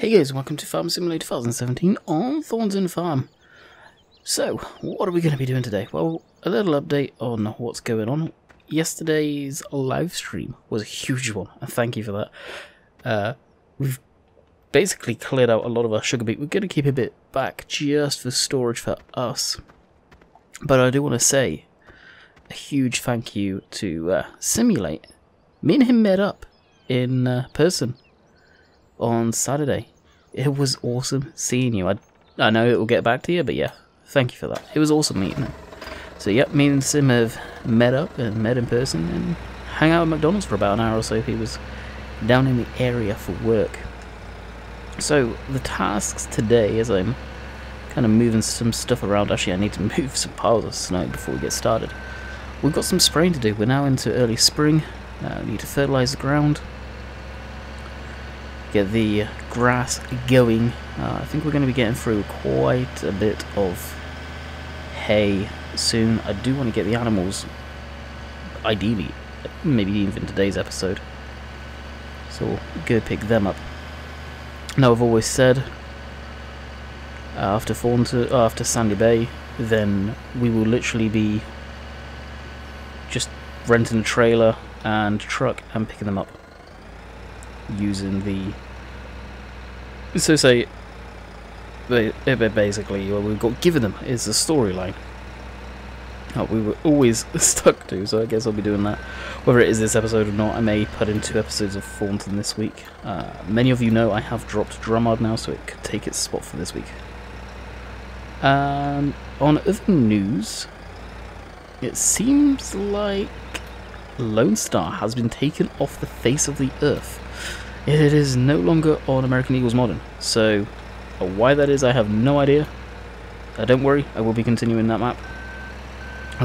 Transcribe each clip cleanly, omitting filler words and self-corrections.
Hey guys, welcome to Farm Simulator 2017 on Thornton Farm. So, what are we going to be doing today? Well, a little update on what's going on. Yesterday's live stream was a huge one, and thank you for that. We've basically cleared out a lot of our sugar beet. We're going to keep a bit back just for storage for us. But I do want to say a huge thank you to Simulate. Me and him met up in person on Saturday. It was awesome seeing you. I know it will get back to you, but yeah, thank you for that. It was awesome meeting him. So yep, me and Sim have met up and met in person and hung out at McDonald's for about an hour or so. He was down in the area for work. So the tasks today, as I'm kind of moving some stuff around, actually I need to move some piles of snow before we get started. We've got some spraying to do. We're now into early spring. We need to fertilise the ground, get the grass going. I think we're going to be getting through quite a bit of hay soon. I do want to get the animals, ideally, maybe even today's episode. So we'll go pick them up. Now I've always said, after Sandy Bay, then we will literally be just renting a trailer and truck and picking them up using the basically what we've got given them is the storyline we were always stuck to, so I guess I'll be doing that. Whether it is this episode or not, I may put in 2 episodes of Thornton this week. Many of you know I have dropped Drummond now, so it could take its spot for this week. On other news, it seems like Lone Star has been taken off the face of the earth. It is no longer on American Eagles Modern, so why that is I have no idea. Don't worry, I will be continuing that map.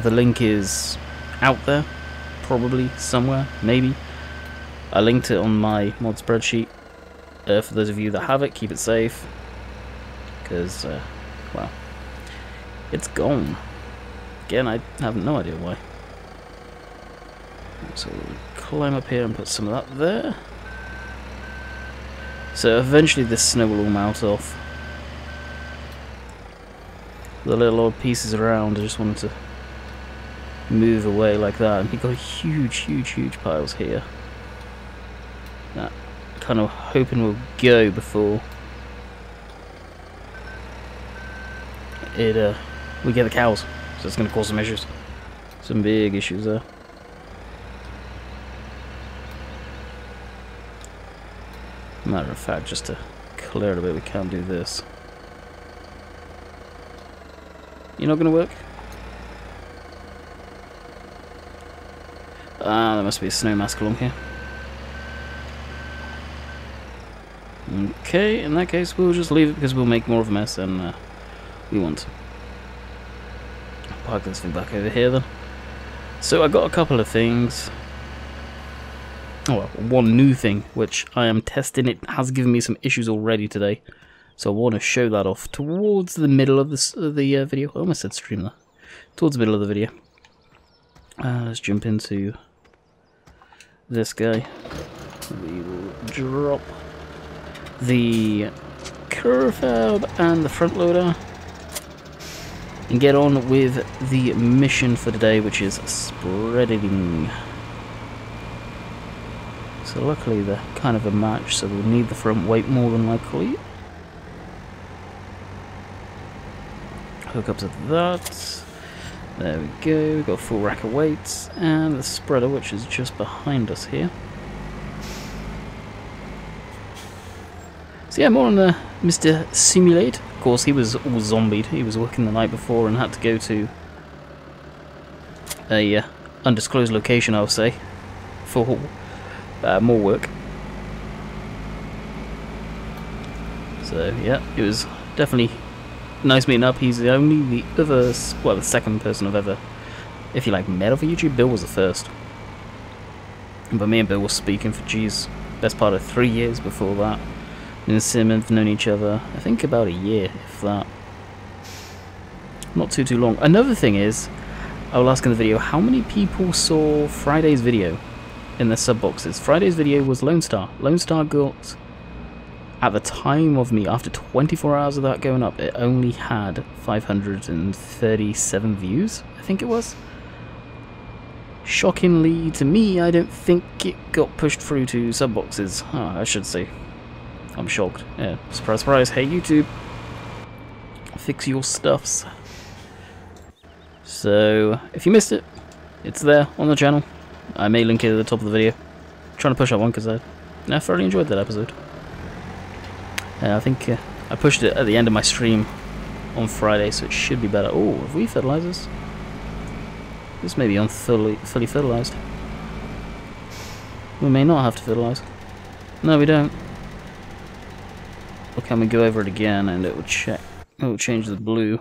The link is out there, probably somewhere, maybe. I linked it on my mod spreadsheet. For those of you that have it, keep it safe, because, well, it's gone. Again, I have no idea why. So we'll climb up here and put some of that there. So eventually this snow will all melt off. The little odd pieces around, I just wanted to move away like that. And we've got huge piles here. That kind of hoping will go before it we get the cows. So it's going to cause some issues. Some big issues there. Matter of fact, just to clear it a bit, we can't do this. You're not going to work? There must be a snow mask along here. Okay, in that case, we'll just leave it because we'll make more of a mess than we want. Park this thing back over here then. So I got a couple of things. Oh, well, one new thing which I am testing. It has given me some issues already today, so I want to show that off towards the middle of the video. I almost said stream there. Towards the middle of the video. Let's jump into this guy. We will drop the curve valve and the front loader and get on with the mission for today, which is spreading. So luckily they're kind of a match, so we'll need the front weight more than likely. Hook up to that. There we go, we've got a full rack of weights, and the spreader, which is just behind us here. So yeah, more on Mr. Simulate. Of course, he was all zombied. He was working the night before and had to go to a undisclosed location, I'll say, for more work. So yeah, it was definitely nice meeting up. He's only the second person I've ever, if you like, met over YouTube. Bill was the first, but me and Bill were speaking for best part of 3 years before that. Me and Sim have known each other, I think, about a year, if that. Not too long. Another thing is, I will ask in the video, how many people saw Friday's video in their sub boxes? Friday's video was Lone Star. Lone Star got at the time of me, after 24 hours of that going up, it only had 537 views, I think it was. Shockingly to me, I don't think it got pushed through to sub boxes. I should say. I'm shocked. Yeah, surprise, surprise. Hey YouTube, fix your stuffs. So, if you missed it, it's there on the channel. I may link it at the top of the video. I'm trying to push that one because I thoroughly enjoyed that episode. I think I pushed it at the end of my stream on Friday, so it should be better. Oh, have we fertilizers? This may be fully fertilized. We may not have to fertilize. No, we don't. Or can we go over it again and it will check? It will change the blue.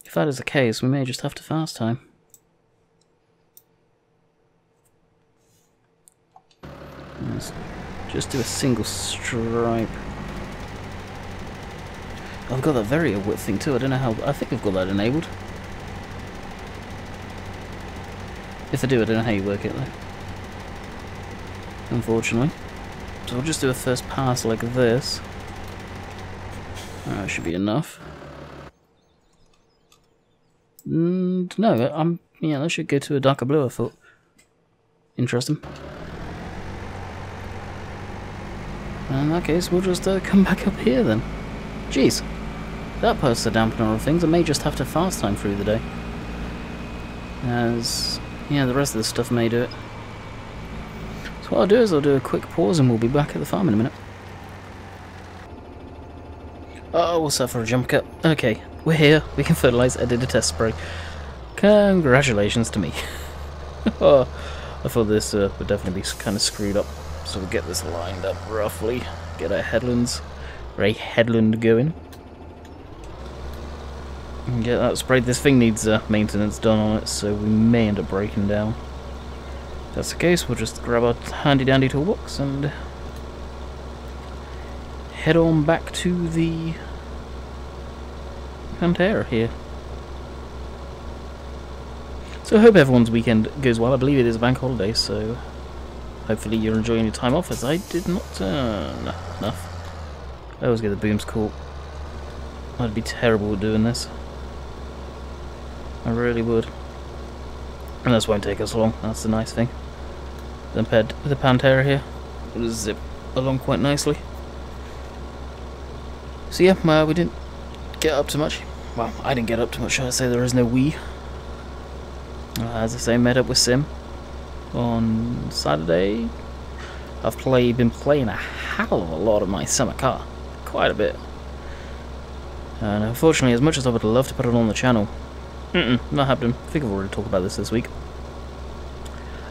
If that is the case, we may just have to fast time. Let's just do a single stripe. I've got that very width thing too. I don't know how. I think I've got that enabled. If I do, I don't know how you work it though. Unfortunately. So I'll just do a first pass like this. That should be enough. No, yeah, that should go to a darker blue, I thought. Interesting. In that case, we'll just come back up here then. Jeez. That puts the dampener on things. I may just have to fast time through the day. As, yeah, the rest of the stuff may do it. So what I'll do is I'll do a quick pause and we'll be back at the farm in a minute. Oh, what's that for a jump cut? Okay, we're here. We can fertilize. I did a test spray. Congratulations to me. Oh, I thought this would definitely be kind of screwed up. So we'll get this lined up roughly. Get our headlands. Ray headland going. And get that sprayed. This thing needs maintenance done on it, so we may end up breaking down. If that's the case, we'll just grab our handy dandy toolbox and head on back to the Pantera here. So I hope everyone's weekend goes well. I believe it is a bank holiday, so hopefully you're enjoying your time off, as I did not. Enough. I always get the booms caught. I'd be terrible at doing this. I really would. And this won't take us long, that's the nice thing. Compared to the Pantera here, it'll zip along quite nicely. So yeah, we didn't get up too much. Well, I didn't get up too much, should I say. There is no we. As I say, met up with Sim on Saturday. I've been playing a hell of a lot of my summer car. Quite a bit. And unfortunately, as much as I would love to put it on the channel, not happening. I think I've already talked about this week.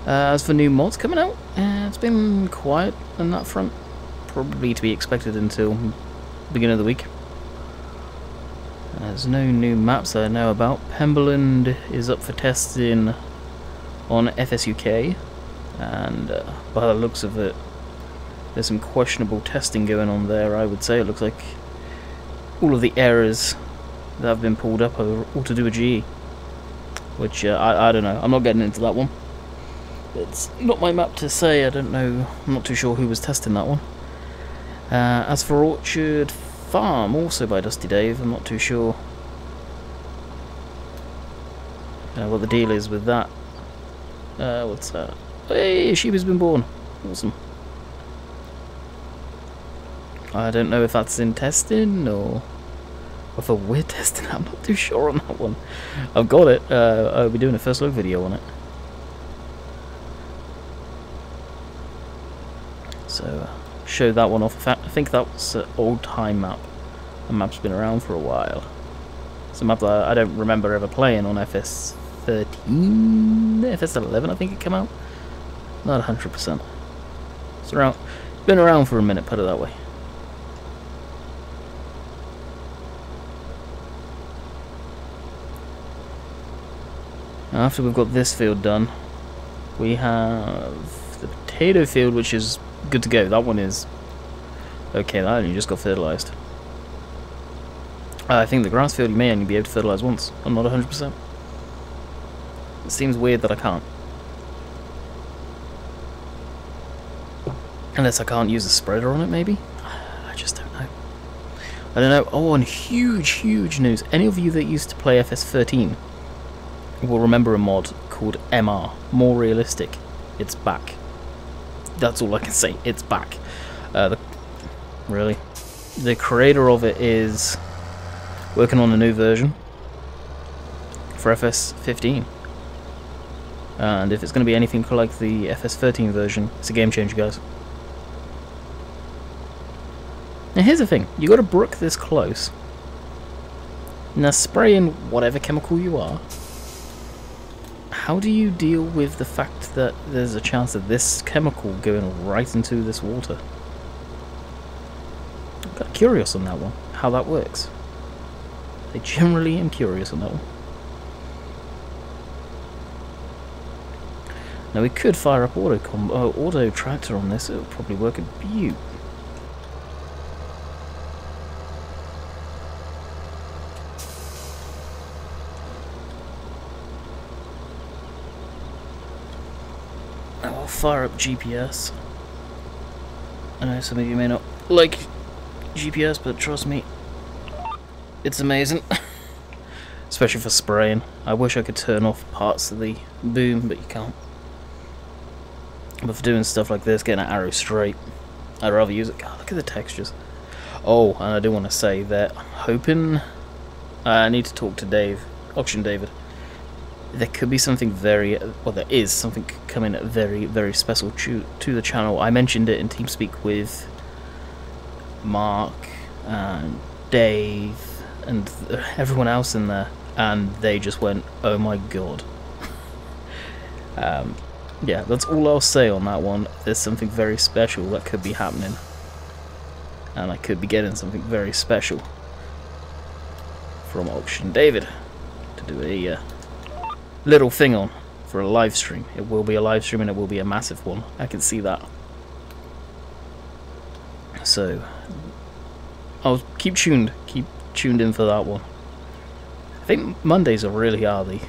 As for new mods coming out, it's been quiet on that front. Probably to be expected until the beginning of the week. There's no new maps that I know about. Pemberland is up for testing on FSUK, and by the looks of it, there's some questionable testing going on there, I would say. It looks like all of the errors that have been pulled up are all to do with GE, which I don't know. I'm not getting into that one. It's not my map to say. I don't know. I'm not too sure who was testing that one. As for Thornton Farm, also by Dusty Dave, I'm not too sure what the deal is with that. What's that? Hey, a sheep has been born. Awesome. I don't know if that's in testing or if we're testing. I'm not too sure on that one. I've got it. I'll be doing a first look video on it. So show that one off. I think that was an old time map. The map's been around for a while. It's a map that I don't remember ever playing on FS13, FS11 I think it came out. Not 100%. It's around. Been around for a minute, put it that way. After we've got this field done, we have the potato field, which is good to go. That one is okay. That only just got fertilized. I think the grass field you may only be able to fertilize once. I'm not 100%. It seems weird that I can't. Unless I can't use a spreader on it, maybe? I don't know. Oh, and huge news. Any of you that used to play FS13 will remember a mod called MR, More Realistic. It's back. That's all I can say. It's back. Really? The creator of it is working on a new version for FS15. And if it's going to be anything like the FS13 version, it's a game changer, guys. Now here's the thing, you got a brook this close. Now spraying whatever chemical you are, how do you deal with the fact that there's a chance of this chemical going right into this water? I'm kind of curious on that one, how that works. I generally am curious on that one. Now we could fire up auto tractor on this, it would probably work a beaut. I'll fire up GPS. I know some of you may not like GPS, but trust me, it's amazing. Especially for spraying. I wish I could turn off parts of the boom, but you can't. But for doing stuff like this, getting an arrow straight, I'd rather use it. God, look at the textures. Oh, and I do want to say that I'm hoping... I need to talk to Dave, Auction David. There could be something very... well, there is something coming very special to the channel. I mentioned it in TeamSpeak with Mark and Dave and everyone else in there, and they just went, oh my god. Yeah, that's all I'll say on that one. There's something very special that could be happening, and I could be getting something very special from Auction David to do a little thing on for a live stream. It will be a live stream, and it will be a massive one. I can see that. So I'll keep tuned in for that one. I think Mondays are really the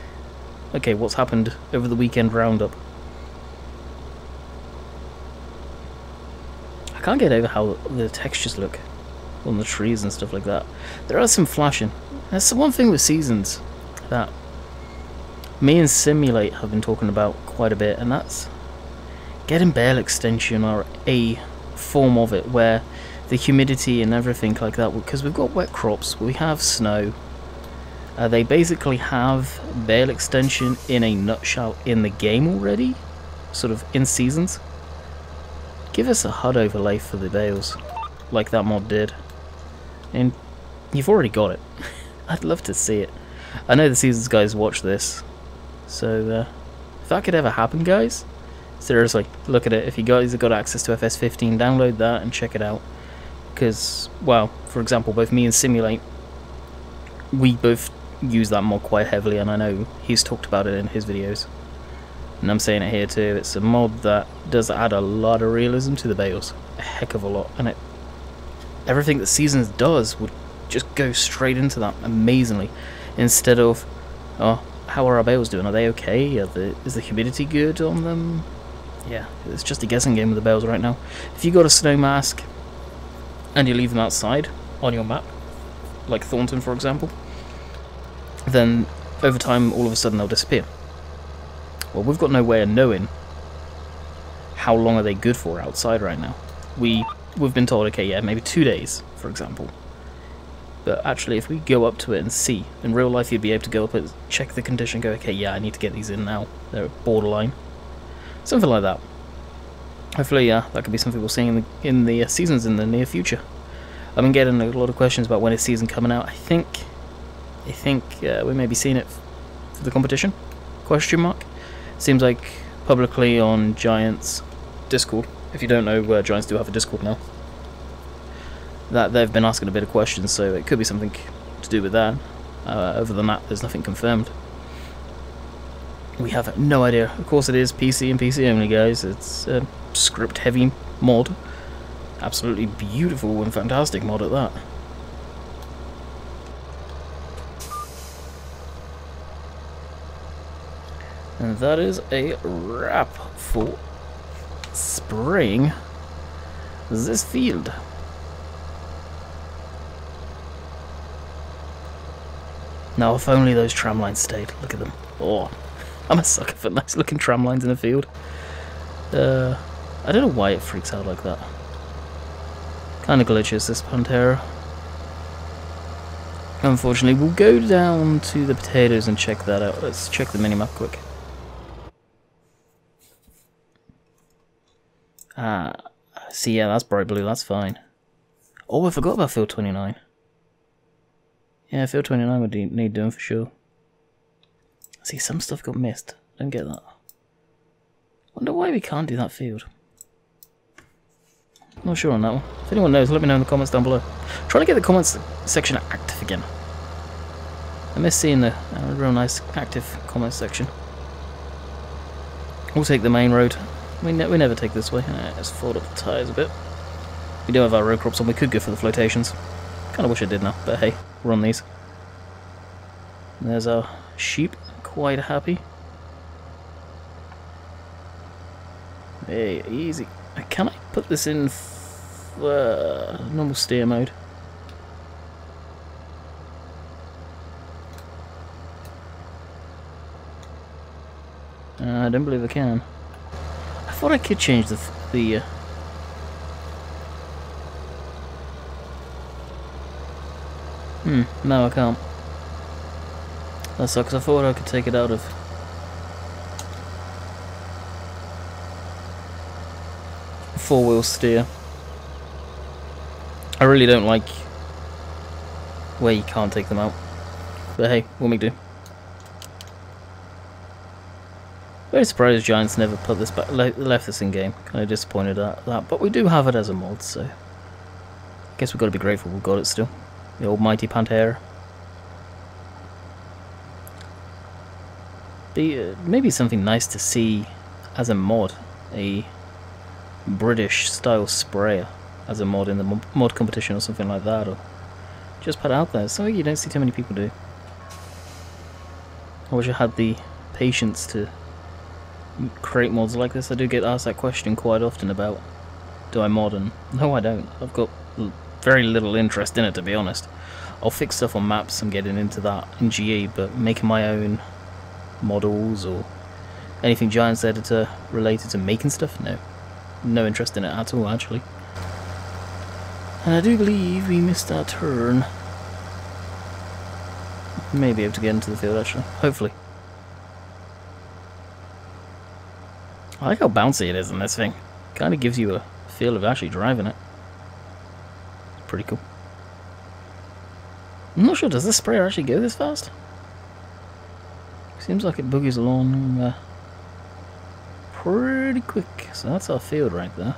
okay, what's happened over the weekend roundup. I can't get over how the textures look on the trees and stuff like that. There are some flashing. That's the one thing with seasons that me and Simulate have been talking about quite a bit, and that's getting bale extension or a form of it where the humidity and everything like that, because we've got wet crops, we have snow. They basically have bale extension in a nutshell in the game already, sort of in seasons. Give us a HUD overlay for the bales, like that mod did. And you've already got it. I'd love to see it. I know the Seasons guys watch this, so if that could ever happen, guys, seriously, look at it. If you guys have got access to FS15, download that and check it out. Because, well, for example, both me and Simulate, we both use that mod quite heavily, and I know he's talked about it in his videos. And I'm saying it here too, it's a mod that does add a lot of realism to the bales. A heck of a lot. And everything that Seasons does would just go straight into that amazingly. Instead of, oh, how are our bales doing? Are they okay? Is the humidity good on them? Yeah, it's just a guessing game with the bales right now. If you got a snow mask and you leave them outside on your map, like Thornton for example, then over time all of a sudden they'll disappear. Well, we've got no way of knowing how long are they good for outside right now. We've been told, okay, yeah, maybe 2 days, for example. But actually, if we go up to it and see, in real life you'd be able to go up and check the condition, go, okay, yeah, I need to get these in now. They're borderline. Something like that. Hopefully, that could be something we'll see in the seasons in the near future. I've been getting a lot of questions about when is season coming out. I think we may be seeing it for the competition? Question mark. Seems like publicly on Giants Discord. If you don't know, Giants do have a Discord now. That they've been asking a bit of questions, so it could be something to do with that. Other than that, there's nothing confirmed. We have no idea. Of course, it is PC and PC only, guys. It's a script-heavy mod. Absolutely beautiful and fantastic mod at that. And that is a wrap for spraying this field. Now, if only those tram lines stayed. Look at them. Oh, I'm a sucker for nice looking tram lines in a field. I don't know why it freaks out like that. Kind of glitches, this Pantera. Unfortunately, we'll go down to the potatoes and check that out. Let's check the minimap quick. Ah, see, yeah, that's bright blue, that's fine. Oh, I forgot about field 29. Yeah, field 29 would need doing for sure. See, some stuff got missed. Don't get that. Wonder why we can't do that field. Not sure on that one. If anyone knows, let me know in the comments down below. Trying to get the comments section active again. I miss seeing the real nice active comments section. We'll take the main road. We never take this way. Let's fold up the tyres a bit. We do have our road crops on. We could go for the flotations. Kind of wish I did now, but hey, we're on these. And there's our sheep. Quite happy. Hey, easy. Can I put this in normal steer mode? I don't believe I can. I thought I could change the no I can't. That sucks. I thought I could take it out of four-wheel steer. I really don't like where you can't take them out. But hey, we'll make do. Very surprised Giants never put this back, left this in game. Kind of disappointed at that, but we do have it as a mod, so I guess we've got to be grateful we've got it still. The almighty Pantera. Maybe something nice to see as a mod, a British style sprayer as a mod in the mod competition or something like that, or just put it out there. It's something you don't see too many people do. I wish I had the patience to create mods like this. I do get asked that question quite often about, do I mod? And no, I don't. I've got very little interest in it, to be honest. I'll fix stuff on maps and getting into that in GE, but making my own models or anything Giants Editor related to making stuff, no interest in it at all, actually. And I do believe we missed our turn. May be able to get into the field, actually, hopefully. I like how bouncy it is in this thing. Kind of gives you a feel of actually driving it. Pretty cool. I'm not sure, does this sprayer actually go this fast? Seems like it boogies along pretty quick. So that's our field right there.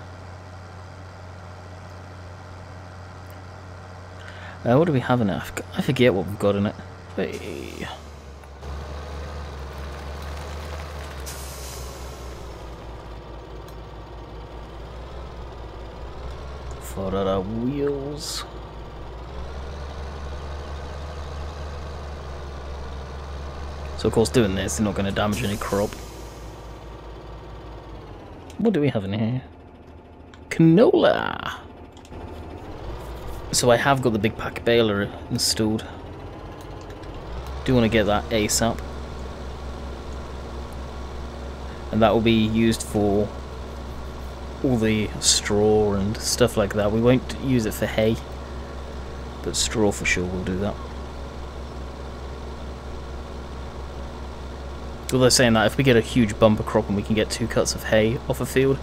What do we have in it? I forget what we've got in it. Hey. For our wheels. So of course doing this is not going to damage any crop. What do we have in here? Canola! So I have got the big pack baler installed. Do want to get that ASAP. And that will be used for all the straw and stuff like that. We won't use it for hay, but straw for sure will do that. Although saying that, if we get a huge bumper crop and we can get 2 cuts of hay off a field,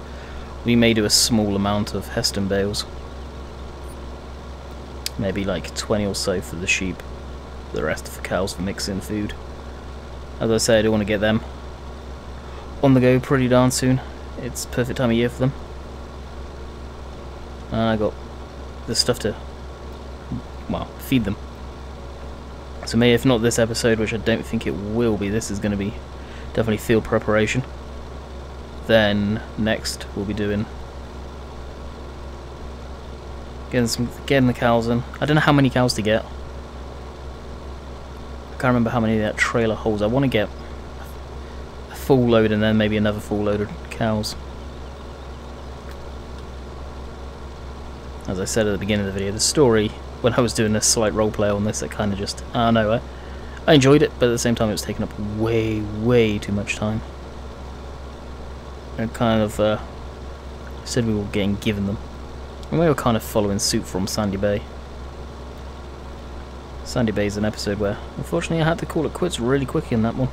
we may do a small amount of Heston bales. Maybe like 20 or so for the sheep, the rest for cows for mixing food. As I say, I do want to get them on the go pretty darn soon. It's perfect time of year for them. And I got the stuff to, well, feed them. So maybe if not this episode, which I don't think it will be, this is going to be definitely field preparation. Then next we'll be doing getting the cows in. I don't know how many cows to get. I can't remember how many that trailer holds. I want to get a full load and then maybe another full load of cows. As I said at the beginning of the video, the story, when I was doing a slight roleplay on this, it kind of just, I don't know, I enjoyed it, but at the same time it was taking up way too much time. And kind of said we were getting given them. And we were kind of following suit from Sandy Bay. Sandy Bay is an episode where, unfortunately, I had to call it quits really quick in that one.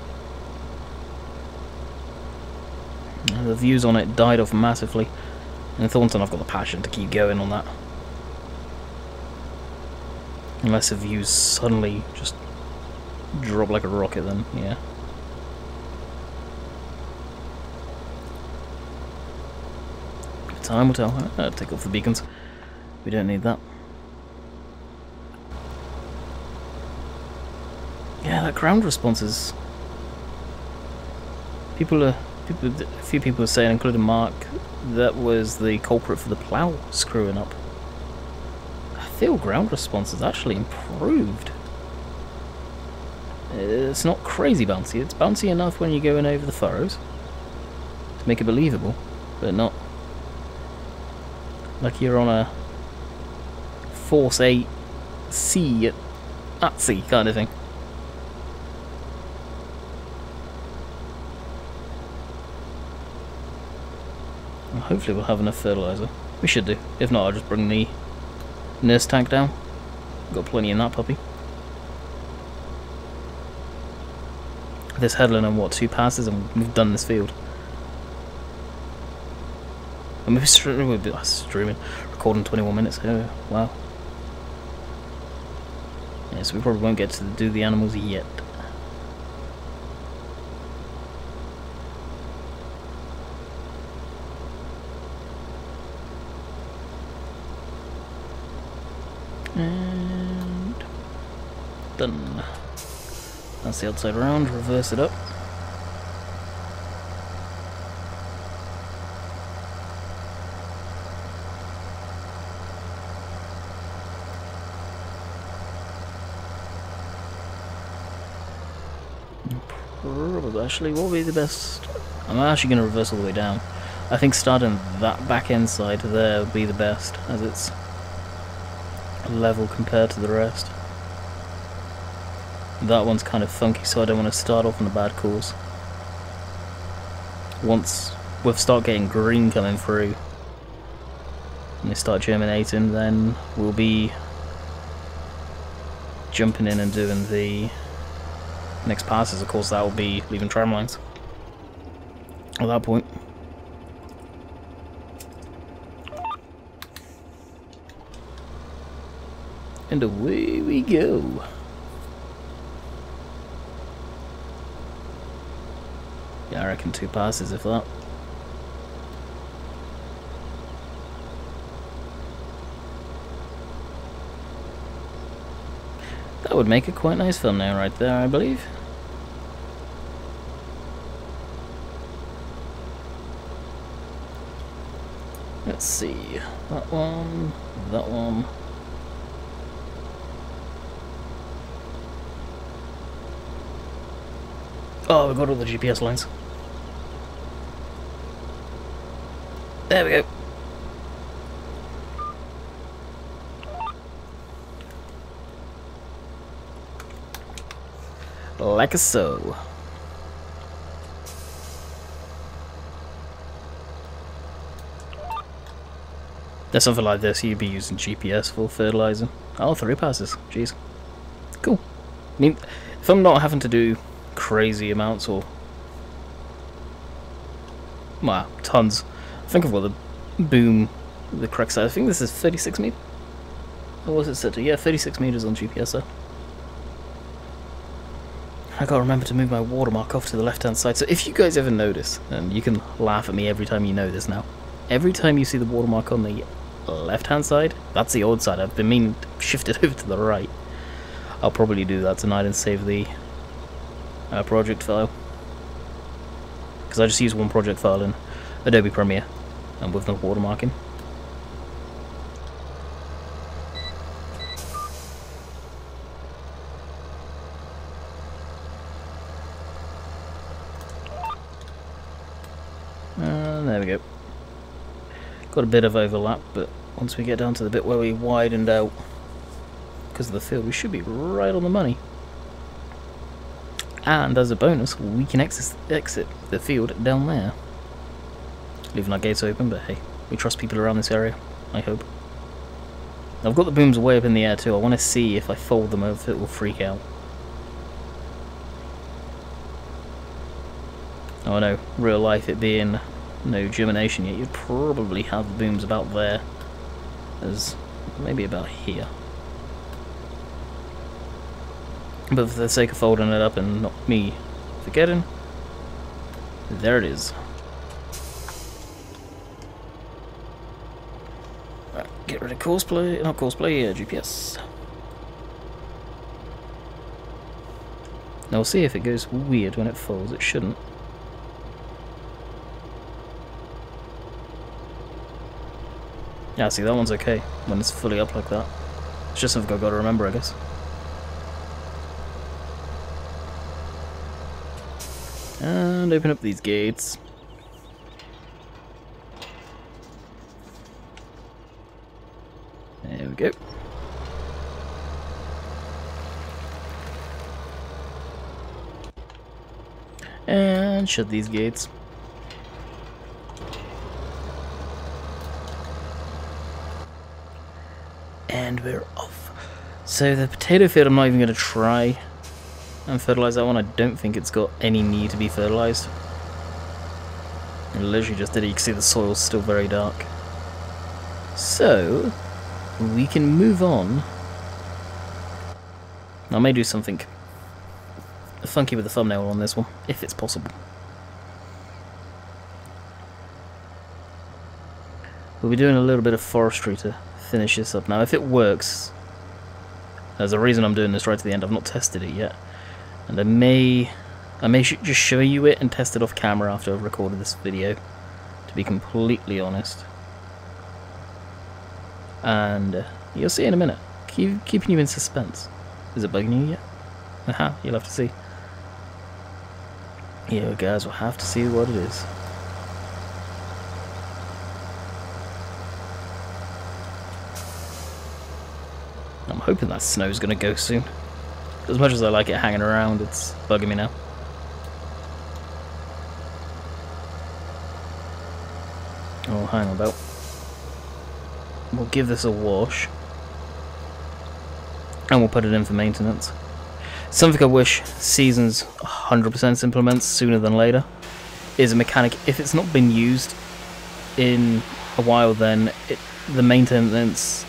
And the views on it died off massively. And in Thornton, I've got the passion to keep going on that. Unless the views suddenly just drop like a rocket, then yeah. Time will tell. Take off the beacons. We don't need that. Yeah, that ground response is. A few people are saying, including Mark, that was the culprit for the plough screwing up. I feel ground response has actually improved. It's not crazy bouncy. It's bouncy enough when you're going over the furrows to make it believable, but not like you're on a Force 8 C at sea kind of thing. Well, hopefully we'll have enough fertilizer. We should do. If not, I'll just bring the nurse tank down. Got plenty in that puppy. This headland on what, 2 passes and we've done this field. And we're streaming, recording 21 minutes. Oh, wow. Yeah, so we probably won't get to do the animals yet. And done. That's the outside round, reverse it up. Probably, actually, what would be the best? I'm actually going to reverse all the way down. I think starting that back end side there would be the best, as it's level compared to the rest. That one's kind of funky, so I don't want to start off on a bad course. Once we start getting green coming through and they start germinating, then we'll be jumping in and doing the next passes. Of course, that will be leaving tram lines at that point. And away we go. Yeah, I reckon 2 passes, if that. That would make a quite nice thumbnail right there, I believe. Let's see. That one, that one. Oh, we got all the GPS lines. There we go. Like so. There's something like this, you'd be using GPS for fertilizing. Oh, 3 passes. Jeez. Cool. I mean, if I'm not having to do crazy amounts or... well, tons. I think I've got the boom, the correct side. I think this is 36 meters. Or was it set to? Yeah, 36 meters on GPS there. I gotta remember to move my watermark off to the left hand side. So if you guys ever notice, and you can laugh at me every time you know this now, every time you see the watermark on the left hand side, that's the old side. I've been meaning to shift it over to the right. I'll probably do that tonight and save the project file, because I just use one project file in Adobe Premiere and with the watermarking. And there we go. Got a bit of overlap, but once we get down to the bit where we widened out because of the field, we should be right on the money. And as a bonus, we can exit the field down there. Leaving our gates open, but hey, we trust people around this area, I hope. I've got the booms way up in the air too. I want to see if I fold them over, if it will freak out. Oh no, real life, it being no germination yet, you'd probably have the booms about there. As maybe about here. But for the sake of folding it up and not me forgetting, there it is. Right, get rid of cosplay, not cosplay, GPS. Now we'll see if it goes weird when it folds. It shouldn't. Yeah, see, that one's okay when it's fully up like that. It's just something I've got to remember, I guess. And open up these gates. There we go. And shut these gates. And we're off. So the potato field, I'm not even going to try and fertilise that one. I don't think it's got any need to be fertilised. I literally just did it. You can see the soil's still very dark. So we can move on. I may do something funky with the thumbnail on this one, if it's possible. We'll be doing a little bit of forestry to finish this up. Now, if it works, there's a reason I'm doing this right to the end. I've not tested it yet, and I may just show you it and test it off camera after I've recorded this video, to be completely honest. And you'll see in a minute. Keeping you in suspense. Is it bugging you yet? Aha, you'll have to see. Yeah, guys, we'll have to see what it is. I'm hoping that snow's gonna go soon. As much as I like it hanging around, it's bugging me now. Oh, hang on about. We'll give this a wash. And we'll put it in for maintenance. Something I wish Seasons 100% implements sooner than later is a mechanic. If it's not been used in a while, then the maintenance,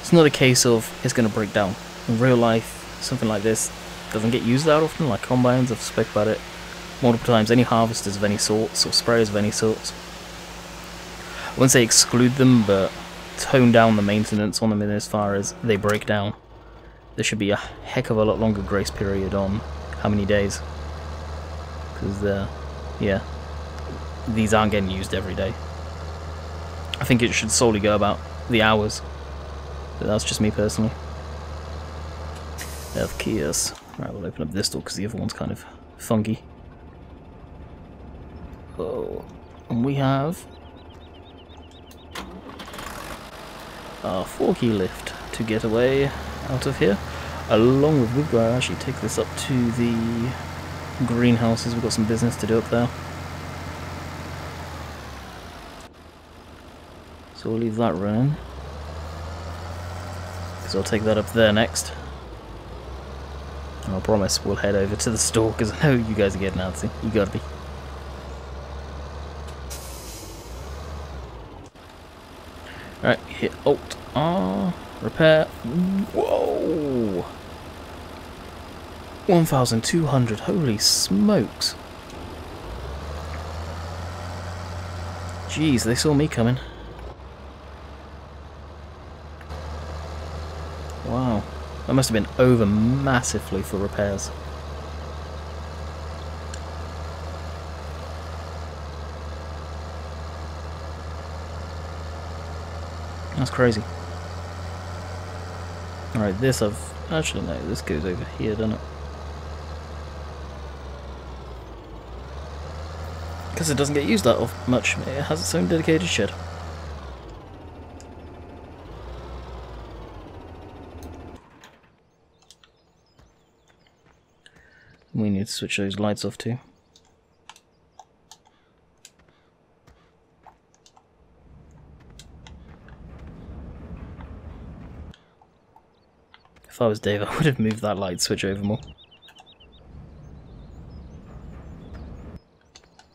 it's not a case of it's going to break down. In real life, something like this doesn't get used that often, like combines. I've spoke about it multiple times. Any harvesters of any sorts or sprayers of any sorts, I wouldn't say exclude them, but tone down the maintenance on them in as far as they break down. There should be a heck of a lot longer grace period on how many days, because yeah, these aren't getting used every day. I think it should solely go about the hours, but that's just me personally. Of Kios. Right, we'll open up this door because the other one's kind of funky. Oh, and we have our 4-key lift to get away out of here. Along with, we've got to actually take this up to the greenhouses. We've got some business to do up there. So we'll leave that running, because I'll take that up there next. And I promise we'll head over to the store, because I know you guys are getting antsy. You gotta be. Alright, hit Alt R, repair. Whoa! 1,200, holy smokes. Jeez, they saw me coming. Wow, that must have been over massively for repairs. That's crazy. Alright, this actually no, this goes over here, doesn't it? Because it doesn't get used that much, it has its own dedicated shed. We need to switch those lights off too. If I was Dave, I would have moved that light switch over more.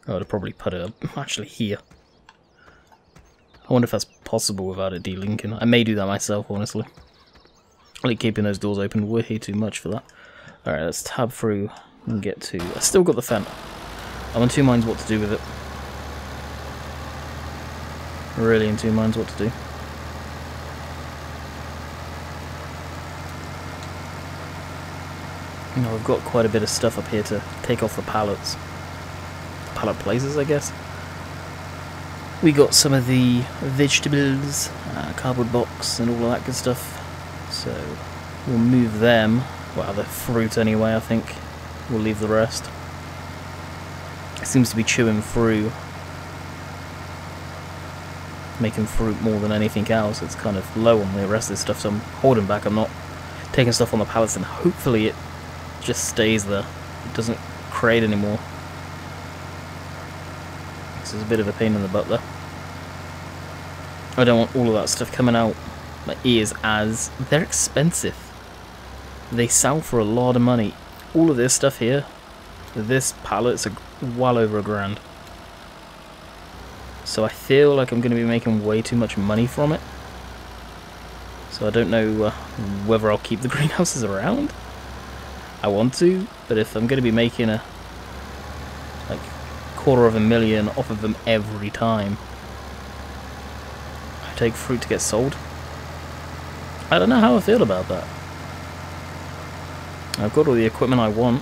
I would have probably put it up actually here. I wonder if that's possible without it delinking. I may do that myself, honestly. I like keeping those doors open way too much for that. Alright, let's tab through and get to... I still got the fence. I'm in two minds what to do with it. Really in two minds what to do. You know, I've got quite a bit of stuff up here to take off the pallets. Pallet places, I guess. We got some of the vegetables, cardboard box and all of that good stuff. So we'll move them. Well, the fruit anyway, I think. We'll leave the rest. It seems to be chewing through, making fruit more than anything else. It's kind of low on the rest of this stuff, so I'm holding back. I'm not taking stuff on the pallets, and hopefully it just stays there. It doesn't create anymore. This is a bit of a pain in the butt there. I don't want all of that stuff coming out my ears, as they're expensive. They sell for a lot of money. All of this stuff here, this pallet's well over $1,000. So I feel like I'm going to be making way too much money from it. So I don't know whether I'll keep the greenhouses around. I want to, but if I'm going to be making a like $250,000 off of them every time I take fruit to get sold, I don't know how I feel about that. I've got all the equipment I want,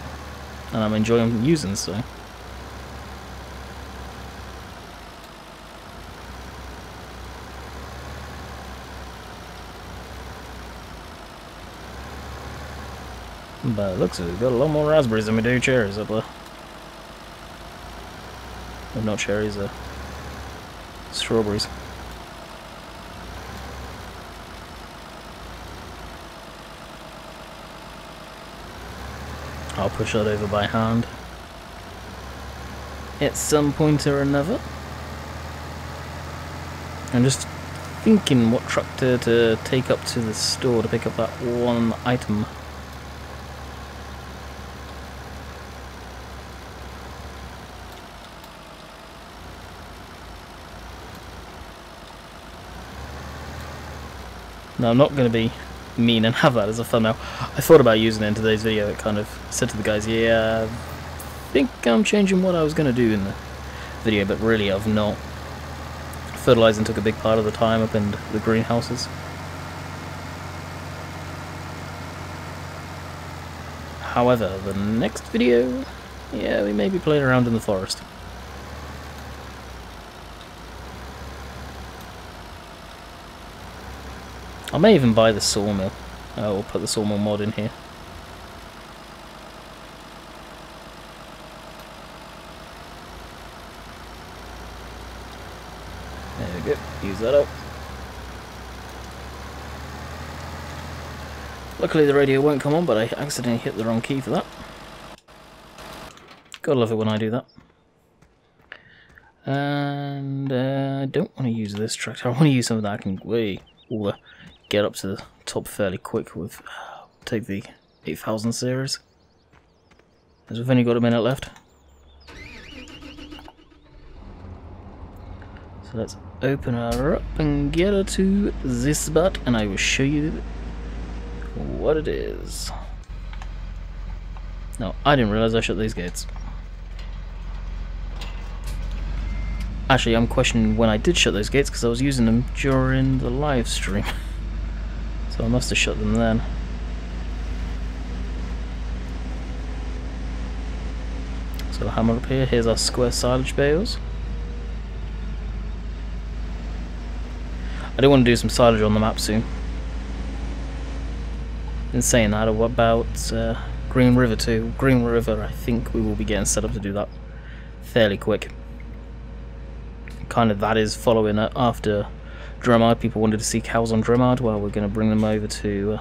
and I'm enjoying using, so. But it looks like we've got a lot more raspberries than we do cherries up there. Well, not cherries, strawberries. I'll push that over by hand at some point or another. I'm just thinking what tractor to take up to the store to pick up that one item. No, I'm not going to be mean and have that as a thumbnail. I thought about using it in today's video. It kind of said to the guys, yeah, I think I'm changing what I was going to do in the video, but really I've not. Fertilizing took a big part of the time up in the greenhouses. However, the next video, yeah, we may be playing around in the forest. I may even buy the sawmill. Or put the sawmill mod in here. There we go. Use that up. Luckily the radio won't come on, but I accidentally hit the wrong key for that. Gotta love it when I do that. And I don't want to use this tractor. I want to use something that I can get up to the top fairly quick with. Take the 8000 series, as we've only got a minute left. So let's open her up and get her to this spot, and I will show you what it is. No, I didn't realize I shut these gates. Actually, I'm questioning when I did shut those gates, because I was using them during the live stream. So I must have shut them then. So the hammer up here, here's our square silage bales. I do want to do some silage on the map soon. In saying that, what about Green River too? Green River, I think we will be getting set up to do that fairly quick. Kind of that is following after Drumard. People wanted to see cows on Drumard. Well, we're going to bring them over to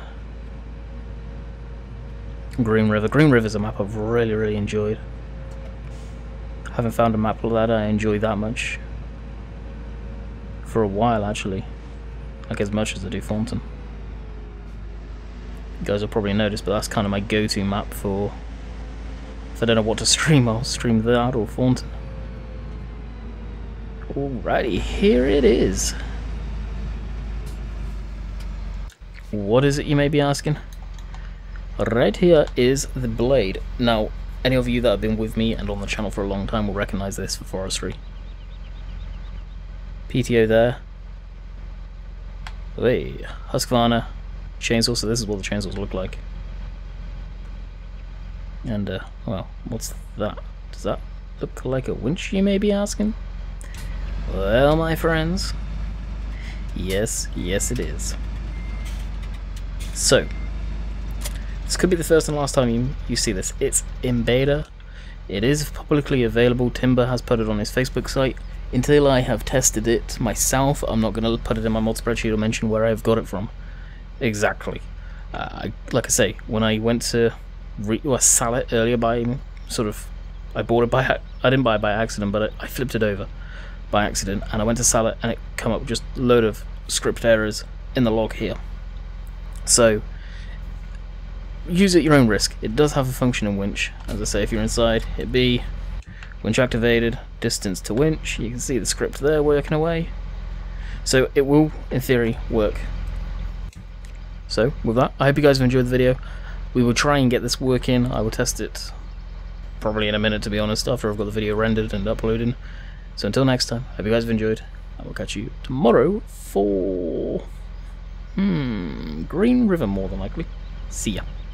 Green River. Green River's a map I've really enjoyed. Haven't found a map that I enjoy that much for a while, actually. Like as much as I do Thornton. You guys will probably notice, but that's kind of my go-to map for... If I don't know what to stream, I'll stream that or Thornton. Alrighty, here it is. What is it, you may be asking? Right here is the blade. Now, any of you that have been with me and on the channel for a long time will recognize this for forestry. PTO there. Hey, Husqvarna chainsaw, so this is what the chainsaws look like. And, well, what's that? Does that look like a winch, you may be asking? Well, my friends, yes it is. So, this could be the first and last time you see this. It's in beta. It is publicly available. Timber has put it on his Facebook site. Until I have tested it myself, I'm not going to put it in my mod spreadsheet or mention where I've got it from. Exactly. Like I say, when I went to sell it earlier by sort of... I bought it by... I didn't buy it by accident, but I flipped it over by accident, and I went to sell it, and it come up with just a load of script errors in the log here. So, use at your own risk. It does have a function in winch. As I say, if you're inside, hit B, winch activated, distance to winch. You can see the script there working away. So it will, in theory, work. So, with that, I hope you guys have enjoyed the video. We will try and get this working. I will test it probably in a minute, to be honest, after I've got the video rendered and uploaded. So until next time, hope you guys have enjoyed. I will catch you tomorrow for... Green River, more than likely. See ya.